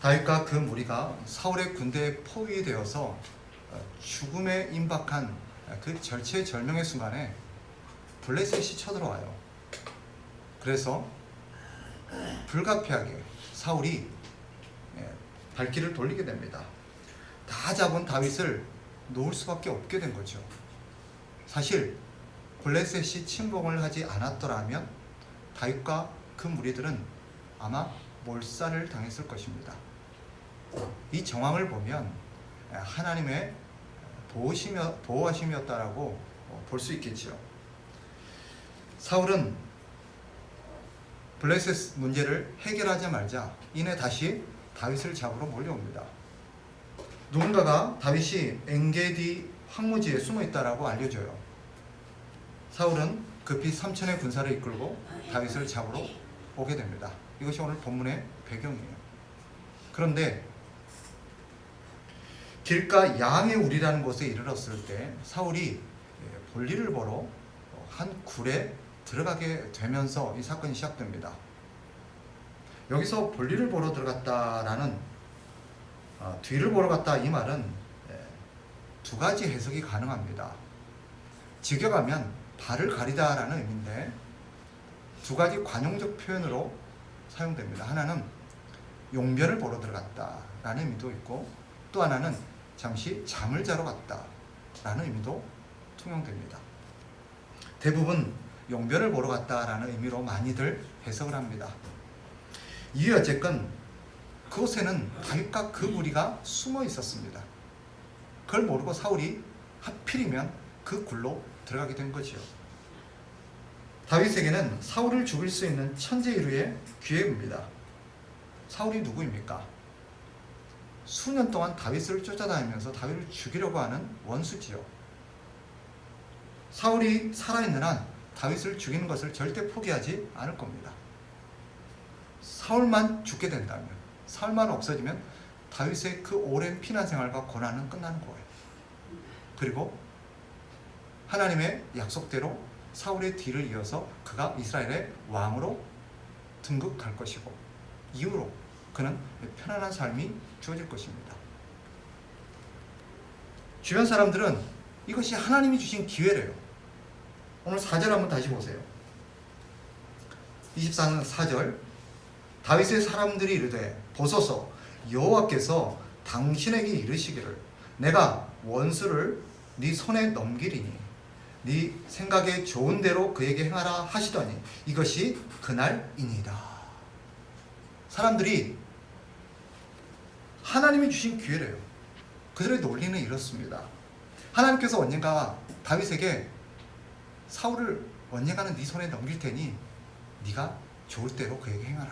다윗과 그 무리가 사울의 군대에 포위되어서 죽음에 임박한 그 절체절명의 순간에 블레셋이 쳐들어와요. 그래서 불가피하게 사울이 발길을 돌리게 됩니다. 다 잡은 다윗을 놓을 수밖에 없게 된 거죠. 사실 블레셋이 침공을 하지 않았더라면 다윗과 그 무리들은 아마 몰살을 당했을 것입니다. 이 정황을 보면 하나님의 보호하심이었다라고 볼 수 있겠지요. 사울은 블레셋 문제를 해결하자마자 이내 다시 다윗을 잡으러 몰려옵니다. 누군가가 다윗이 엔게디 황무지에 숨어 있다라고 알려줘요. 사울은 급히 3천의 군사를 이끌고 다윗을 잡으러 오게 됩니다. 이것이 오늘 본문의 배경이에요. 그런데 길가 양의 우리라는 곳에 이르렀을 때 사울이 볼일을 보러 한 굴에 들어가게 되면서 이 사건이 시작됩니다. 여기서 볼일을 보러 들어갔다라는 뒤를 보러 갔다 이 말은 두 가지 해석이 가능합니다. 직역하면 발을 가리다라는 의미인데 두 가지 관용적 표현으로 사용됩니다. 하나는 용변을 보러 들어갔다라는 의미도 있고 또 하나는 잠시 잠을 자러 갔다라는 의미도 통용됩니다. 대부분 용변을 보러 갔다라는 의미로 많이들 해석을 합니다. 이에 어쨌건 그곳에는 다윗과 그 무리가 숨어 있었습니다. 그걸 모르고 사울이 하필이면 그 굴로 들어가게 된 거죠. 다윗에게는 사울을 죽일 수 있는 천재일우의 기회입니다. 사울이 누구입니까? 수년 동안 다윗을 쫓아다니면서 다윗을 죽이려고 하는 원수지요. 사울이 살아있는 한 다윗을 죽이는 것을 절대 포기하지 않을 겁니다. 사울만 죽게 된다면, 사울만 없어지면 다윗의 그 오랜 피난 생활과 고난은 끝나는 거예요. 그리고 하나님의 약속대로 사울의 뒤를 이어서 그가 이스라엘의 왕으로 등극할 것이고 이후로 그는 편안한 삶이 주어질 것입니다. 주변 사람들은 이것이 하나님이 주신 기회래요. 오늘 4절 한번 다시 보세요. 24장 4절 다윗의 사람들이 이르되 보소서 여호와께서 당신에게 이르시기를 내가 원수를 네 손에 넘기리니 네 생각에 좋은 대로 그에게 행하라 하시더니 이것이 그날이니이다. 사람들이 하나님이 주신 기회래요. 그들의 논리는 이렇습니다. 하나님께서 언젠가 다윗에게 사울을 언젠가는 네 손에 넘길 테니 네가 좋을 대로 그에게 행하라.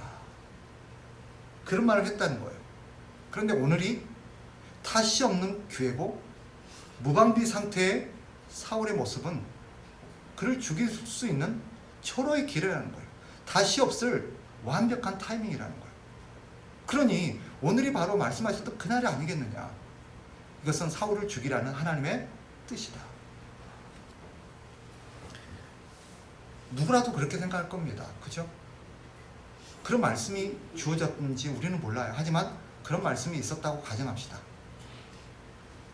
그런 말을 했다는 거예요. 그런데 오늘이 탓이 없는 기회고 무방비 상태의 사울의 모습은 그를 죽일 수 있는 초로의 기회라는 거예요. 다시 없을 완벽한 타이밍이라는 거예요. 그러니 오늘이 바로 말씀하셨던 그날이 아니겠느냐. 이것은 사울을 죽이라는 하나님의 뜻이다. 누구라도 그렇게 생각할 겁니다. 그죠? 그런 말씀이 주어졌는지 우리는 몰라요. 하지만 그런 말씀이 있었다고 가정합시다.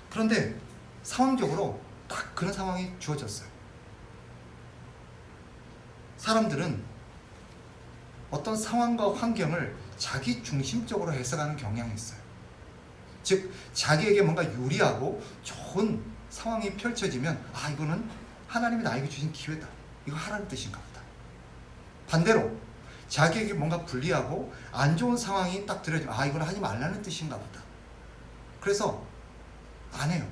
그런데 상황적으로 딱 그런 상황이 주어졌어요. 사람들은 어떤 상황과 환경을 자기 중심적으로 해석하는 경향이 있어요. 즉 자기에게 뭔가 유리하고 좋은 상황이 펼쳐지면 이거는 하나님이 나에게 주신 기회다. 이거 하라는 뜻인가 보다. 반대로 자기에게 뭔가 불리하고 안 좋은 상황이 딱 들어지면 이건 하지 말라는 뜻인가 보다. 그래서 안 해요.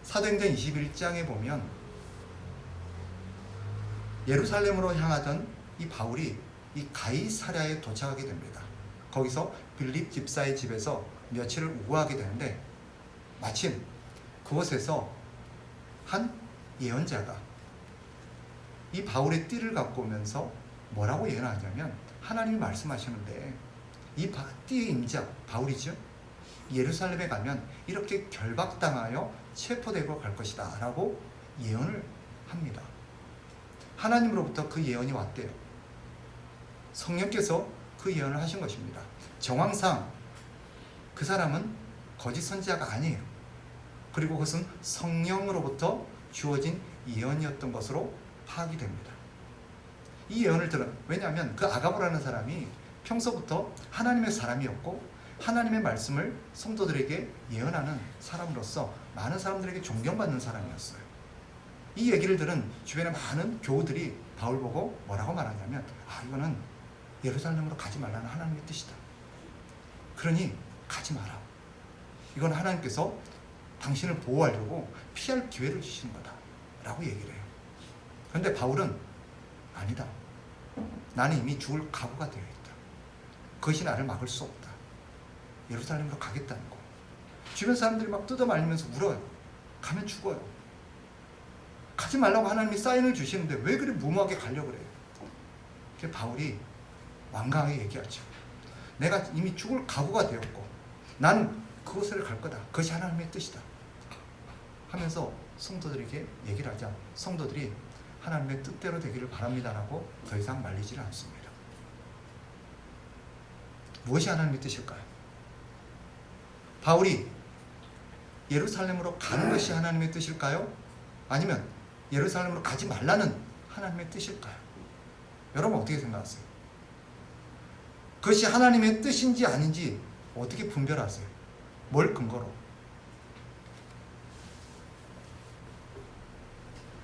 사도행전 21장에 보면 예루살렘으로 향하던 이 바울이 이 가이사랴에 도착하게 됩니다. 거기서 빌립 집사의 집에서 며칠을 우거하게 되는데 마침 그곳에서 한 예언자가 이 바울의 띠를 갖고 오면서 뭐라고 예언하냐면 하나님이 말씀하시는데 이 띠의 임자 바울이죠. 예루살렘에 가면 이렇게 결박당하여 체포되고 갈 것이다 라고 예언을 합니다. 하나님으로부터 그 예언이 왔대요. 성령께서 그 그 예언을 하신 것입니다. 정황상 그 사람은 거짓 선지자가 아니에요. 그리고 그것은 성령으로부터 주어진 예언이었던 것으로 파악이 됩니다. 이 예언을 들은, 왜냐하면 그 아가보라는 사람이 평소부터 하나님의 사람이었고 하나님의 말씀을 성도들에게 예언하는 사람으로서 많은 사람들에게 존경받는 사람이었어요. 이 얘기를 들은 주변의 많은 교우들이 바울 보고 뭐라고 말하냐면, 이거는 예루살렘으로 가지 말라는 하나님의 뜻이다. 그러니 가지 마라. 이건 하나님께서 당신을 보호하려고 피할 기회를 주시는 거다 라고 얘기를 해요. 그런데 바울은 아니다. 나는 이미 죽을 각오가 되어 있다. 그것이 나를 막을 수 없다. 예루살렘으로 가겠다는 거. 주변 사람들이 막 뜯어말리면서 울어요. 가면 죽어요. 가지 말라고 하나님이 사인을 주시는데 왜 그리 무모하게 가려고 그래요? 그래서 바울이 완강하게 얘기하죠. 내가 이미 죽을 각오가 되었고 나는 그곳을 갈 거다. 그것이 하나님의 뜻이다. 하면서 성도들에게 얘기를 하자 성도들이 하나님의 뜻대로 되기를 바랍니다라고 더 이상 말리지는 않습니다. 무엇이 하나님의 뜻일까요? 바울이 예루살렘으로 가는 것이 하나님의 뜻일까요? 아니면 예루살렘으로 가지 말라는 하나님의 뜻일까요? 여러분 어떻게 생각하세요? 그것이 하나님의 뜻인지 아닌지 어떻게 분별하세요? 뭘 근거로?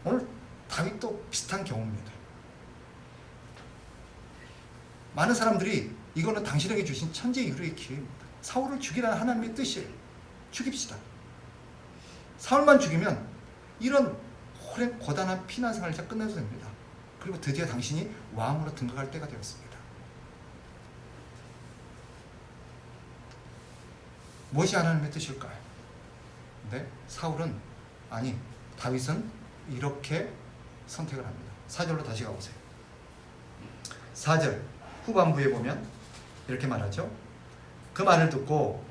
오늘 다윗도 비슷한 경우입니다. 많은 사람들이 이거는 당신에게 주신 천재 유료의 기회입니다. 사울을 죽이라는 하나님의 뜻이에요. 죽입시다. 사울만 죽이면 이런 오랜 고단한 피난 생활을 다 끝내도 됩니다. 그리고 드디어 당신이 왕으로 등극할 때가 되었습니다. 무엇이 하나님의 뜻일까요? 근데 사울은 다윗은 이렇게 선택을 합니다. 4절로 다시 가보세요. 4절 후반부에 보면 이렇게 말하죠. 그 말을 듣고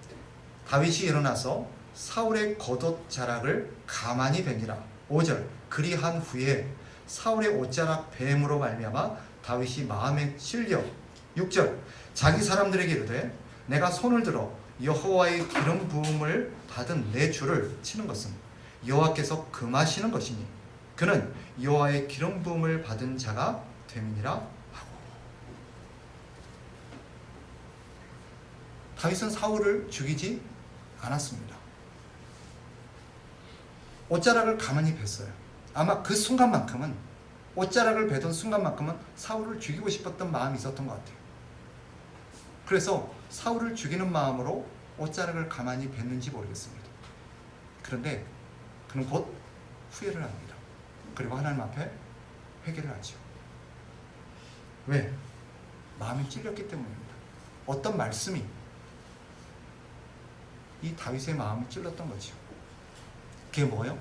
다윗이 일어나서 사울의 겉옷 자락을 가만히 베니라. 5절 그리한 후에 사울의 옷자락 뱀으로 말미암아 다윗이 마음에 실려. 6절 자기 사람들에게 이르되 내가 손을 들어 여호와의 기름 부음을 받은 내 주를 치는 것은 여호와께서 금하시는 것이니 그는 여호와의 기름 부음을 받은 자가 됨이니라 하고. 다윗은 사울을 죽이지 않았습니다. 옷자락을 가만히 뱄어요. 아마 그 순간만큼은, 옷자락을 베던 순간만큼은 사울을 죽이고 싶었던 마음이 있었던 것 같아요. 그래서 사울을 죽이는 마음으로 옷자락을 가만히 뱄는지 모르겠습니다. 그런데 그는 곧 후회를 합니다. 그리고 하나님 앞에 회개를 하죠. 왜? 마음이 찔렸기 때문입니다. 어떤 말씀이 이 다윗의 마음을 찔렀던 거죠. 그게 뭐예요?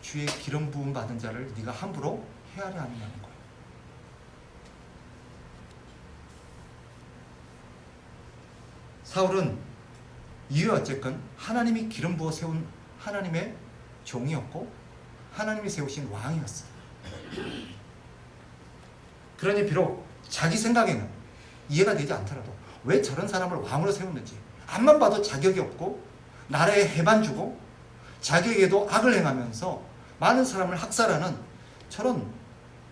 주의 기름 부음 받은 자를 네가 함부로 헤아려 하느냐는 거예요. 사울은 이유 어쨌건 하나님이 기름 부어 세운 하나님의 종이었고 하나님이 세우신 왕이었어요. 그러니 비록 자기 생각에는 이해가 되지 않더라도 왜 저런 사람을 왕으로 세웠는지, 앞만 봐도 자격이 없고 나라에 해만 주고 자기에게도 악을 행하면서 많은 사람을 학살하는 저런,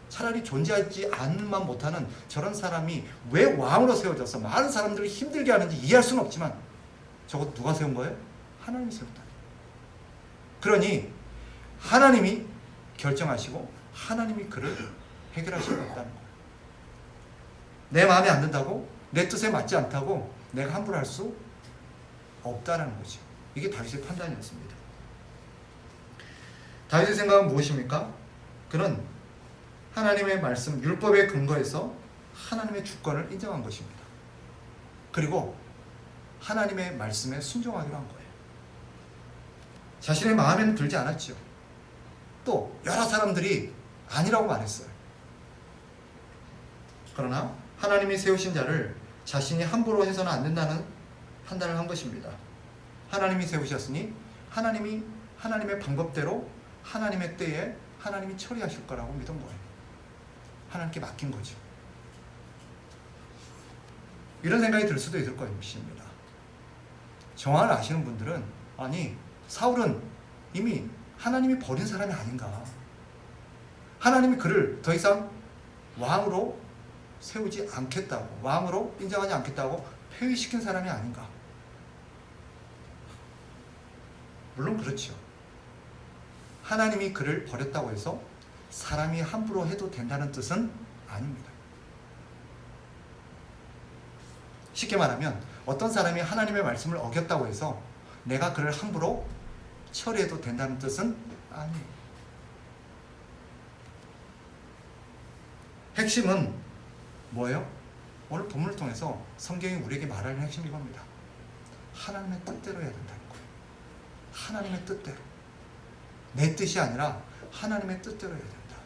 차라리 존재하지 않만 못하는 저런 사람이 왜 왕으로 세워져서 많은 사람들을 힘들게 하는지 이해할 수는 없지만 저것 누가 세운 거예요? 하나님이 세웠다. 그러니 하나님이 결정하시고 하나님이 그를 해결하시고 있다는 거예요. 내 마음에 안 든다고, 내 뜻에 맞지 않다고 내가 함부로 할 수 없다라는 거죠. 이게 다윗의 판단이었습니다. 다윗의 생각은 무엇입니까? 그는 하나님의 말씀, 율법에 근거해서 하나님의 주권을 인정한 것입니다. 그리고 하나님의 말씀에 순종하기로 한 거예요. 자신의 마음에는 들지 않았죠. 또 여러 사람들이 아니라고 말했어요. 그러나 하나님이 세우신 자를 자신이 함부로 해서는 안 된다는 판단을 한 것입니다. 하나님이 세우셨으니 하나님이 하나님의 방법대로 하나님의 때에 하나님이 처리하실 거라고 믿은 거예요. 하나님께 맡긴 거죠. 이런 생각이 들 수도 있을 것입니다. 정황을 아시는 분들은 아니 사울은 이미 하나님이 버린 사람이 아닌가, 하나님이 그를 더 이상 왕으로 세우지 않겠다고, 왕으로 인정하지 않겠다고 폐위시킨 사람이 아닌가. 물론 그렇죠. 하나님이 그를 버렸다고 해서 사람이 함부로 해도 된다는 뜻은 아닙니다. 쉽게 말하면 어떤 사람이 하나님의 말씀을 어겼다고 해서 내가 그를 함부로 처리해도 된다는 뜻은 아니에요. 핵심은 뭐예요? 오늘 본문을 통해서 성경이 우리에게 말하는 핵심이 이겁니다. 하나님의 뜻대로 해야 된다는 거예요. 하나님의 뜻대로. 내 뜻이 아니라 하나님의 뜻대로 해야 된다.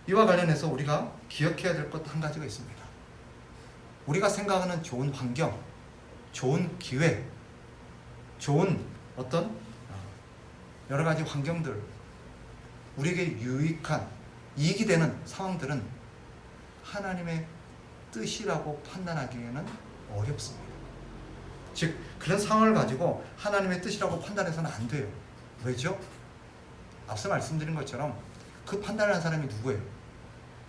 이와 관련해서 우리가 기억해야 될 것 한 가지가 있습니다. 우리가 생각하는 좋은 환경, 좋은 기회, 좋은 어떤 여러 가지 환경들, 우리에게 유익한 이익이 되는 상황들은 하나님의 뜻이라고 판단하기에는 어렵습니다. 즉 그런 상황을 가지고 하나님의 뜻이라고 판단해서는 안 돼요. 왜죠? 앞서 말씀드린 것처럼 그 판단을 한 사람이 누구예요?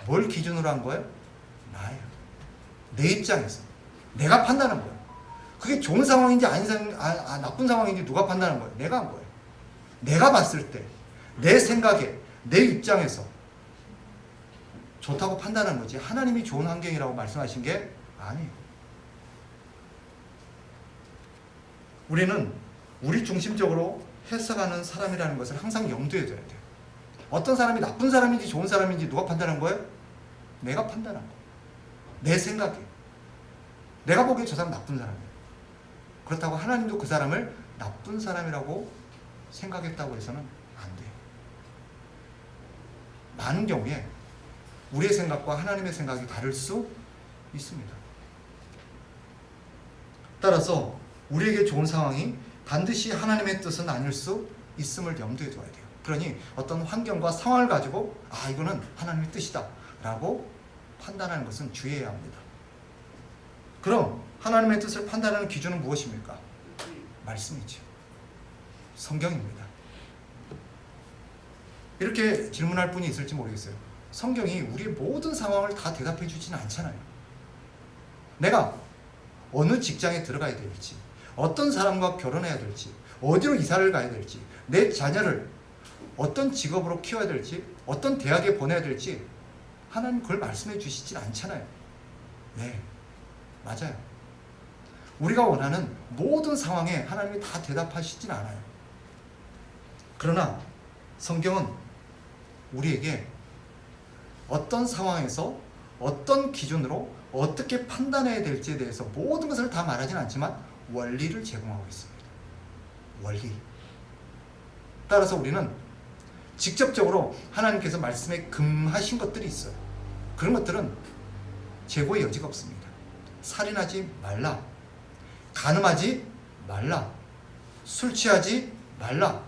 뭘 기준으로 한 거예요? 나예요. 내 입장에서 내가 판단한 거예요. 그게 좋은 상황인지 나쁜 상황인지 누가 판단한 거예요? 내가 한 거예요. 내가 봤을 때 내 생각에 내 입장에서 좋다고 판단한 거지 하나님이 좋은 환경이라고 말씀하신 게 아니에요. 우리는 우리 중심적으로 해석하는 사람이라는 것을 항상 염두에 둬야 돼요. 어떤 사람이 나쁜 사람인지 좋은 사람인지 누가 판단한 거예요? 내가 판단한 거예요. 내 생각에. 내가 보기에 저 사람 나쁜 사람이에요. 그렇다고 하나님도 그 사람을 나쁜 사람이라고 생각했다고 해서는 안 돼요. 많은 경우에 우리의 생각과 하나님의 생각이 다를 수 있습니다. 따라서 우리에게 좋은 상황이 반드시 하나님의 뜻은 아닐 수 있음을 염두에 둬야 돼요. 그러니 어떤 환경과 상황을 가지고 이거는 하나님의 뜻이다 라고 판단하는 것은 주의해야 합니다. 그럼 하나님의 뜻을 판단하는 기준은 무엇입니까? 말씀이죠. 성경입니다. 이렇게 질문할 분이 있을지 모르겠어요. 성경이 우리의 모든 상황을 다 대답해 주지는 않잖아요. 내가 어느 직장에 들어가야 될지, 어떤 사람과 결혼해야 될지, 어디로 이사를 가야 될지, 내 자녀를 어떤 직업으로 키워야 될지, 어떤 대학에 보내야 될지 하나님 그걸 말씀해 주시진 않잖아요. 네, 맞아요. 우리가 원하는 모든 상황에 하나님이 다 대답하시진 않아요. 그러나 성경은 우리에게 어떤 상황에서 어떤 기준으로 어떻게 판단해야 될지에 대해서 모든 것을 다 말하진 않지만 원리를 제공하고 있습니다. 원리. 따라서 우리는 직접적으로 하나님께서 말씀에 금하신 것들이 있어요. 그런 것들은 재고의 여지가 없습니다. 살인하지 말라, 간음하지 말라, 술 취하지 말라,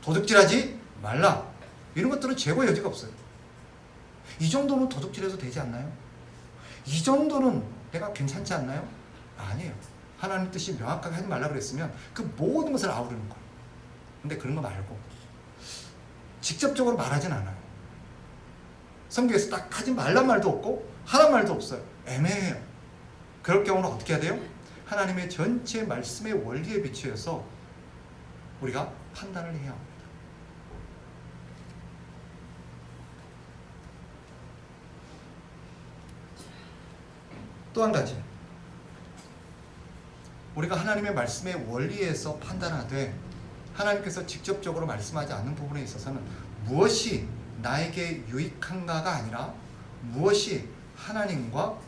도둑질하지 말라, 이런 것들은 재고의 여지가 없어요. 이 정도면 도둑질해도 되지 않나요? 이 정도는 내가 괜찮지 않나요? 아니에요. 하나님 뜻이 명확하게 하지 말라 그랬으면 그 모든 것을 아우르는 거예요. 근데 그런 거 말고 직접적으로 말하진 않아요. 성경에서 딱 하지 말란 말도 없고 하란 말도 없어요. 애매해요. 그럴 경우는 어떻게 해야 돼요? 하나님의 전체 말씀의 원리에 비추어서 우리가 판단을 해야 합니다. 또 한 가지, 우리가 하나님의 말씀의 원리에서 판단하되 하나님께서 직접적으로 말씀하지 않는 부분에 있어서는 무엇이 나에게 유익한가가 아니라 무엇이 하나님과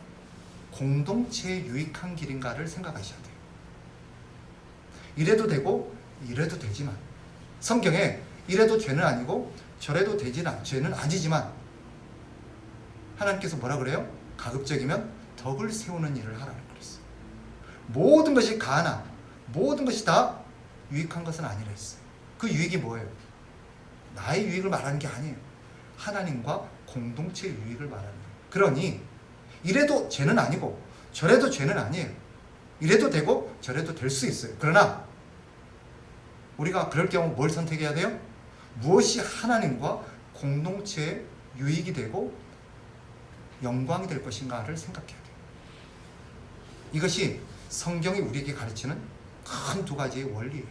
공동체에 유익한 길인가를 생각하셔야 돼요. 이래도 되고 이래도 되지만, 성경에 이래도 죄는 아니고 저래도 죄는 아니지만 하나님께서 뭐라 그래요? 가급적이면 덕을 세우는 일을 하라고 그랬어요. 모든 것이 가나 모든 것이 다 유익한 것은 아니라 했어요. 그 유익이 뭐예요? 나의 유익을 말하는 게 아니에요. 하나님과 공동체의 유익을 말하는 거예요. 그러니 이래도 죄는 아니고 저래도 죄는 아니에요. 이래도 되고 저래도 될 수 있어요. 그러나 우리가 그럴 경우 뭘 선택해야 돼요? 무엇이 하나님과 공동체의 유익이 되고 영광이 될 것인가를 생각해야 돼요. 이것이 성경이 우리에게 가르치는 큰 두 가지의 원리예요.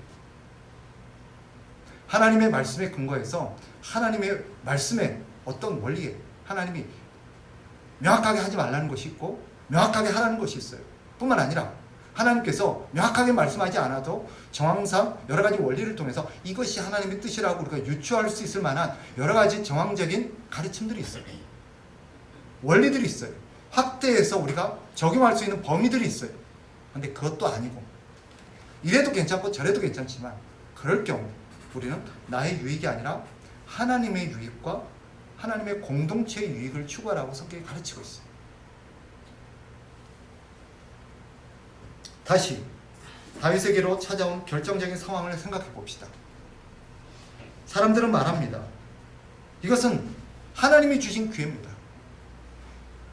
하나님의 말씀에 근거해서 하나님의 말씀에 어떤 원리에 하나님이 명확하게 하지 말라는 것이 있고 명확하게 하라는 것이 있어요. 뿐만 아니라 하나님께서 명확하게 말씀하지 않아도 정황상 여러 가지 원리를 통해서 이것이 하나님의 뜻이라고 우리가 유추할 수 있을 만한 여러 가지 정황적인 가르침들이 있어요. 원리들이 있어요. 확대해서 우리가 적용할 수 있는 범위들이 있어요. 그런데 그것도 아니고 이래도 괜찮고 저래도 괜찮지만 그럴 경우 우리는 나의 유익이 아니라 하나님의 유익과 하나님의 공동체의 유익을 추구하라고 성경이 가르치고 있어요. 다시 다윗에게로 찾아온 결정적인 상황을 생각해 봅시다. 사람들은 말합니다. 이것은 하나님이 주신 기회입니다.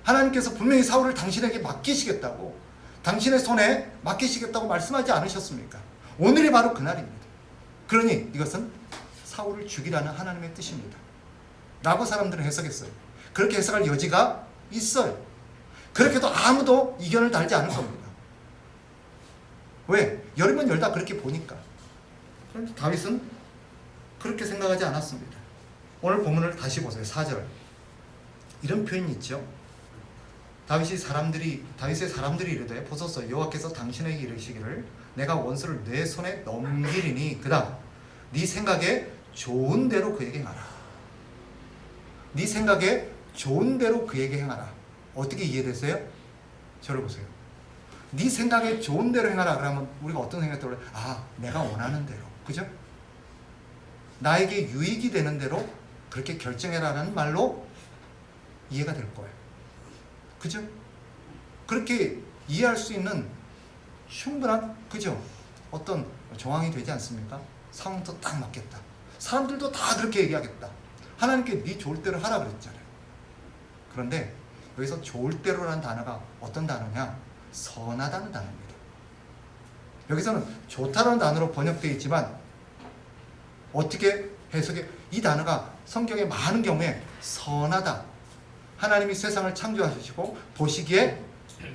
하나님께서 분명히 사울을 당신에게 맡기시겠다고, 당신의 손에 맡기시겠다고 말씀하지 않으셨습니까? 오늘이 바로 그날입니다. 그러니 이것은 사울을 죽이라는 하나님의 뜻입니다. 라고 사람들은 해석했어요. 그렇게 해석할 여지가 있어요. 그렇게도 아무도 이견을 달지 않을 겁니다. 왜? 열면 열다 그렇게 보니까. 그런데 다윗은 그렇게 생각하지 않았습니다. 오늘 본문을 다시 보세요. 4절. 이런 표현이 있죠. 다윗의 사람들이 이르되 보소서 여호와께서 당신에게 이르시기를 내가 원수를 내 손에 넘기리니 그다음 네 생각에 좋은 대로 그에게 행하라. 네 생각에 좋은 대로 그에게 행하라. 어떻게 이해되세요? 저를 보세요. 네 생각에 좋은 대로 행하라 그러면 우리가 어떤 생각이 떠올라요? 아, 내가 원하는 대로. 그죠? 나에게 유익이 되는 대로 그렇게 결정해라라는 말로 이해가 될 거예요. 그죠? 그렇게 이해할 수 있는 충분한, 그죠? 어떤 정황이 되지 않습니까? 상황도 딱 맞겠다. 사람들도 다 그렇게 얘기하겠다. 하나님께 네 좋을 대로 하라 그랬잖아요. 그런데 여기서 좋을 대로라는 단어가 어떤 단어냐? 선하다는 단어입니다. 여기서는 좋다라는 단어로 번역되어 있지만 어떻게 해석해? 이 단어가 성경의 많은 경우에 선하다. 하나님이 세상을 창조하시고 보시기에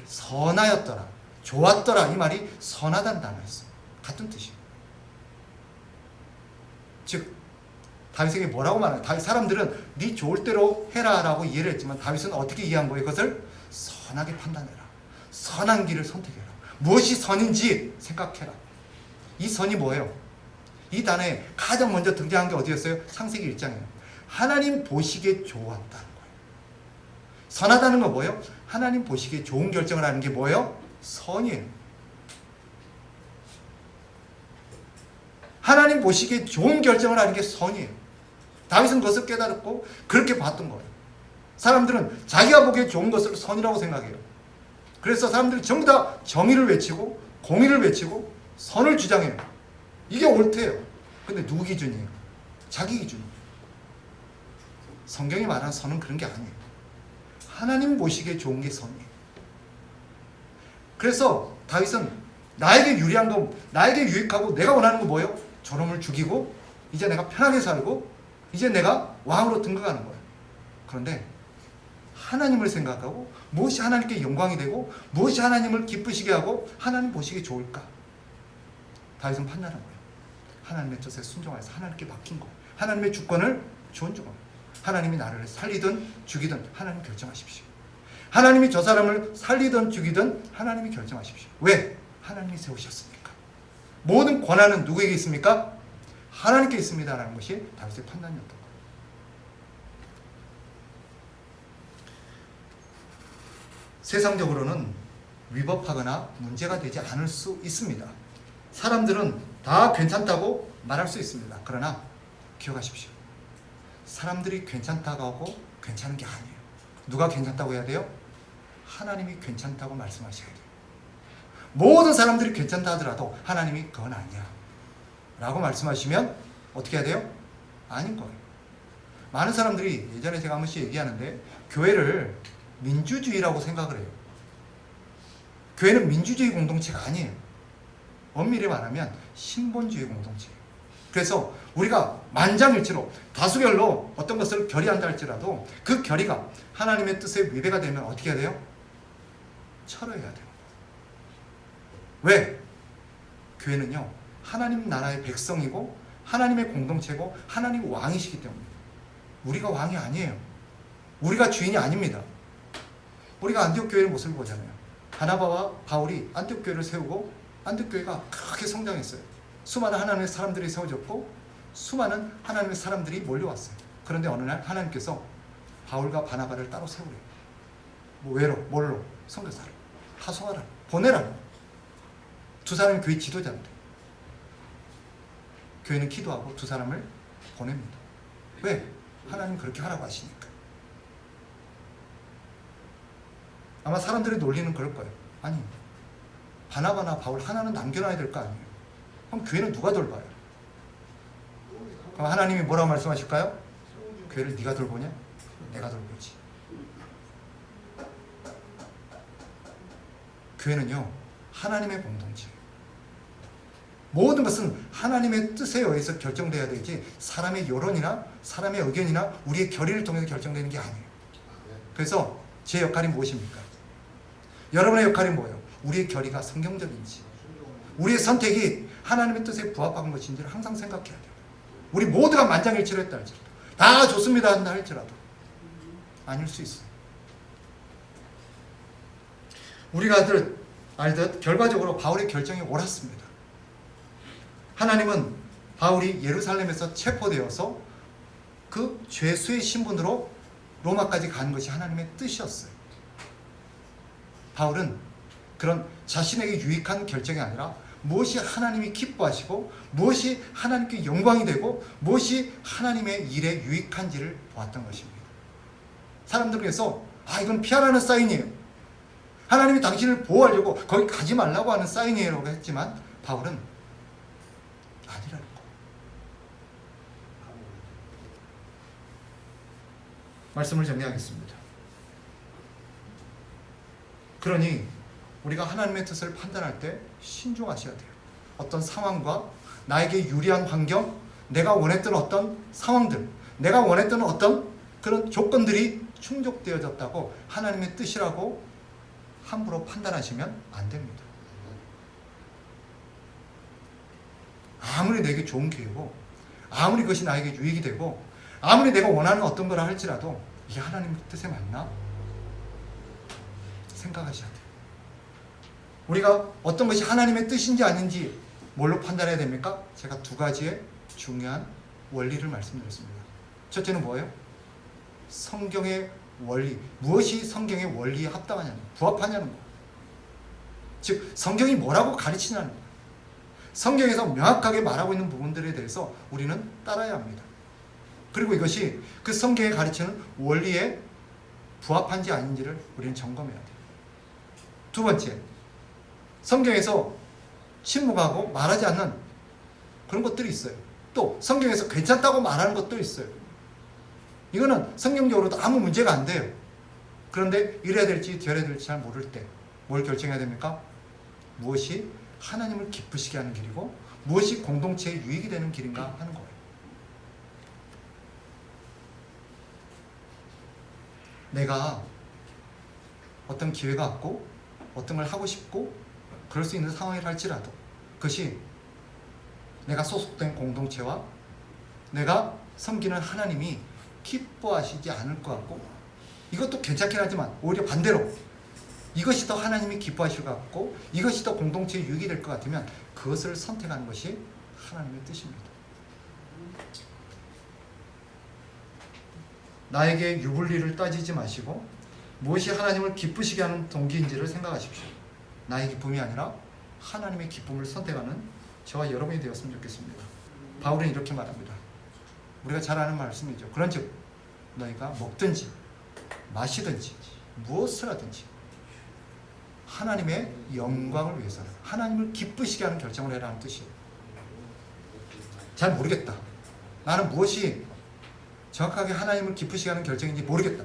선하였더라, 좋았더라, 이 말이 선하다는 단어였어요. 같은 뜻이에요. 즉 다윗에게 뭐라고 말하냐? 사람들은 네 좋을 대로 해라 라고 이해를 했지만 다윗은 어떻게 이해한 거예요? 그것을 선하게 판단해라. 선한 길을 선택해라. 무엇이 선인지 생각해라. 이 선이 뭐예요? 이 단어에 가장 먼저 등장한 게 어디였어요? 창세기 1장이에요. 하나님 보시기에 좋았다는 거예요. 선하다는 건 뭐예요? 하나님 보시기에 좋은 결정을 하는 게 뭐예요? 선이에요. 하나님 보시기에 좋은 결정을 하는 게 선이에요. 다윗은 그것을 깨달았고 그렇게 봤던 거예요. 사람들은 자기가 보기에 좋은 것을 선이라고 생각해요. 그래서 사람들이 전부 다 정의를 외치고 공의를 외치고 선을 주장해요. 이게 옳대요. 근데 누구 기준이에요? 자기 기준이에요. 성경이 말하는 선은 그런 게 아니에요. 하나님 보시기에 좋은 게 선이에요. 그래서 다윗은 나에게 유리한 거, 나에게 유익하고 내가 원하는 거 뭐예요? 저놈을 죽이고 이제 내가 편하게 살고 이제 내가 왕으로 등극하는 거예요. 그런데 하나님을 생각하고 무엇이 하나님께 영광이 되고 무엇이 하나님을 기쁘시게 하고 하나님 보시기에 좋을까? 다윗은 판단한 거예요. 하나님의 뜻에 순종해서 하나님께 맡긴 거예요. 하나님의 주권을 존중하고 하나님이 나를 살리든 죽이든 하나님 결정하십시오. 하나님이 저 사람을 살리든 죽이든 하나님이 결정하십시오. 왜? 하나님이 세우셨으니까. 모든 권한은 누구에게 있습니까? 하나님께 있습니다라는 것이 다윗의 판단이었던 거예요. 세상적으로는 위법하거나 문제가 되지 않을 수 있습니다. 사람들은 다 괜찮다고 말할 수 있습니다. 그러나 기억하십시오. 사람들이 괜찮다고 하고 괜찮은 게 아니에요. 누가 괜찮다고 해야 돼요? 하나님이 괜찮다고 말씀하셔야 돼요. 모든 사람들이 괜찮다 하더라도 하나님이 그건 아니야 라고 말씀하시면 어떻게 해야 돼요? 아닌 거예요. 많은 사람들이 예전에 제가 한 번씩 얘기하는데 교회를 민주주의라고 생각을 해요. 교회는 민주주의 공동체가 아니에요. 엄밀히 말하면 신본주의 공동체예요. 그래서 우리가 만장일치로 다수결로 어떤 것을 결의한다 할지라도 그 결의가 하나님의 뜻에 위배가 되면 어떻게 해야 돼요? 철회해야 돼요. 왜? 교회는요, 하나님 나라의 백성이고 하나님의 공동체고 하나님 왕이시기 때문에. 우리가 왕이 아니에요. 우리가 주인이 아닙니다. 우리가 안디옥 교회의 모습을 보잖아요. 바나바와 바울이 안디옥 교회를 세우고 안디옥 교회가 크게 성장했어요. 수많은 하나님의 사람들이 세워졌고 수많은 하나님의 사람들이 몰려왔어요. 그런데 어느 날 하나님께서 바울과 바나바를 따로 세우래요. 왜로? 뭘로? 선교사를 파송하라, 보내라. 두 사람이 교회 지도자인데 교회는 기도하고 두 사람을 보냅니다. 왜? 하나님 그렇게 하라고 하시니까. 아마 사람들이 논리는 그럴 거예요. 아니, 바나바나 바울 하나는 남겨놔야 될 거 아니에요. 그럼 교회는 누가 돌봐요? 그럼 하나님이 뭐라고 말씀하실까요? 교회를 네가 돌보냐? 내가 돌보지. 교회는요, 하나님의 공동체예요. 모든 것은 하나님의 뜻에 의해서 결정돼야 되지 사람의 여론이나 사람의 의견이나 우리의 결의를 통해서 결정되는 게 아니에요. 그래서 제 역할이 무엇입니까? 여러분의 역할이 뭐예요? 우리의 결의가 성경적인지, 우리의 선택이 하나님의 뜻에 부합한 것인지를 항상 생각해야 돼요. 우리 모두가 만장일치로 했다 할지라도, 다 좋습니다 한다 할지라도 아닐 수 있어요. 우리가 알듯 결과적으로 바울의 결정이 옳았습니다. 하나님은 바울이 예루살렘에서 체포되어서 그 죄수의 신분으로 로마까지 가는 것이 하나님의 뜻이었어요. 바울은 그런 자신에게 유익한 결정이 아니라 무엇이 하나님이 기뻐하시고 무엇이 하나님께 영광이 되고 무엇이 하나님의 일에 유익한지를 보았던 것입니다. 사람들을 위해서 이건 피하라는 사인이에요. 하나님이 당신을 보호하려고 거기 가지 말라고 하는 사인이에요 라고 했지만 바울은 아니라는 거. 말씀을 정리하겠습니다. 그러니 우리가 하나님의 뜻을 판단할 때 신중하셔야 돼요. 어떤 상황과 나에게 유리한 환경, 내가 원했던 어떤 상황들, 내가 원했던 어떤 그런 조건들이 충족되어졌다고 하나님의 뜻이라고 함부로 판단하시면 안 됩니다. 아무리 내게 좋은 기회고 아무리 그것이 나에게 유익이 되고 아무리 내가 원하는 어떤 거라 할지라도 이게 하나님의 뜻에 맞나? 생각하셔야 돼요. 우리가 어떤 것이 하나님의 뜻인지 아닌지 뭘로 판단해야 됩니까? 제가 두 가지의 중요한 원리를 말씀드렸습니다. 첫째는 뭐예요? 성경의 원리, 무엇이 성경의 원리에 합당하냐는 거, 부합하냐는 거. 즉 성경이 뭐라고 가르치냐는 거. 성경에서 명확하게 말하고 있는 부분들에 대해서 우리는 따라야 합니다. 그리고 이것이 그 성경에 가르치는 원리에 부합한지 아닌지를 우리는 점검해야 돼요. 두 번째, 성경에서 침묵하고 말하지 않는 그런 것들이 있어요. 또 성경에서 괜찮다고 말하는 것도 있어요. 이거는 성경적으로도 아무 문제가 안 돼요. 그런데 이래야 될지 저래야 될지 잘 모를 때 뭘 결정해야 됩니까? 무엇이 하나님을 기쁘시게 하는 길이고 무엇이 공동체에 유익이 되는 길인가 하는 거예요. 내가 어떤 기회가 왔고 어떤 걸 하고 싶고 그럴 수 있는 상황이라 할지라도 그것이 내가 소속된 공동체와 내가 섬기는 하나님이 기뻐하시지 않을 것 같고 이것도 괜찮긴 하지만 오히려 반대로 이것이 더 하나님이 기뻐하실 것 같고 이것이 더 공동체에 유익이 될 것 같으면 그것을 선택하는 것이 하나님의 뜻입니다. 나에게 유불리를 따지지 마시고 무엇이 하나님을 기쁘시게 하는 동기인지를 생각하십시오. 나의 기쁨이 아니라 하나님의 기쁨을 선택하는 저와 여러분이 되었으면 좋겠습니다. 바울은 이렇게 말합니다. 우리가 잘 아는 말씀이죠. 그런즉 너희가 먹든지 마시든지 무엇을 하든지 하나님의 영광을 위해서는 하나님을 기쁘시게 하는 결정을 해라 하는 뜻이에요. 잘 모르겠다. 나는 무엇이 정확하게 하나님을 기쁘시게 하는 결정인지 모르겠다.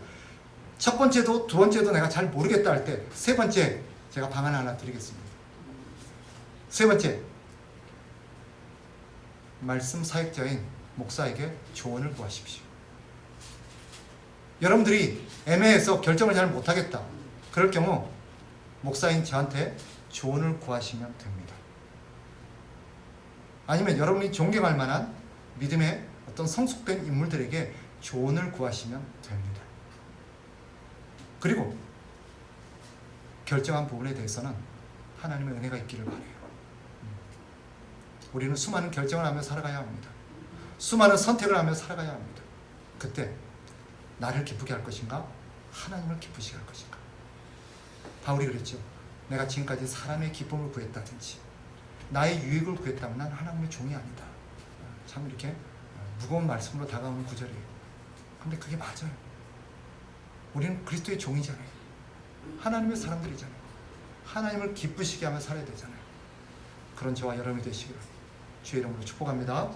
첫 번째도 두 번째도 내가 잘 모르겠다 할 때 세 번째 제가 방안 하나 드리겠습니다. 세 번째, 말씀 사역자인 목사에게 조언을 구하십시오. 여러분들이 애매해서 결정을 잘 못하겠다, 그럴 경우 목사인 저한테 조언을 구하시면 됩니다. 아니면 여러분이 존경할 만한 믿음의 어떤 성숙된 인물들에게 조언을 구하시면 됩니다. 그리고 결정한 부분에 대해서는 하나님의 은혜가 있기를 바라요. 우리는 수많은 결정을 하며 살아가야 합니다. 수많은 선택을 하며 살아가야 합니다. 그때 나를 기쁘게 할 것인가, 하나님을 기쁘시게 할 것인가. 바울이 그랬죠. 내가 지금까지 사람의 기쁨을 구했다든지 나의 유익을 구했다면 난 하나님의 종이 아니다. 참 이렇게 무거운 말씀으로 다가오는 구절이에요. 근데 그게 맞아요. 우리는 그리스도의 종이잖아요. 하나님의 사람들이잖아요. 하나님을 기쁘시게 하며 살아야 되잖아요. 그런 저와 여러분이 되시기를 주의 이름으로 축복합니다.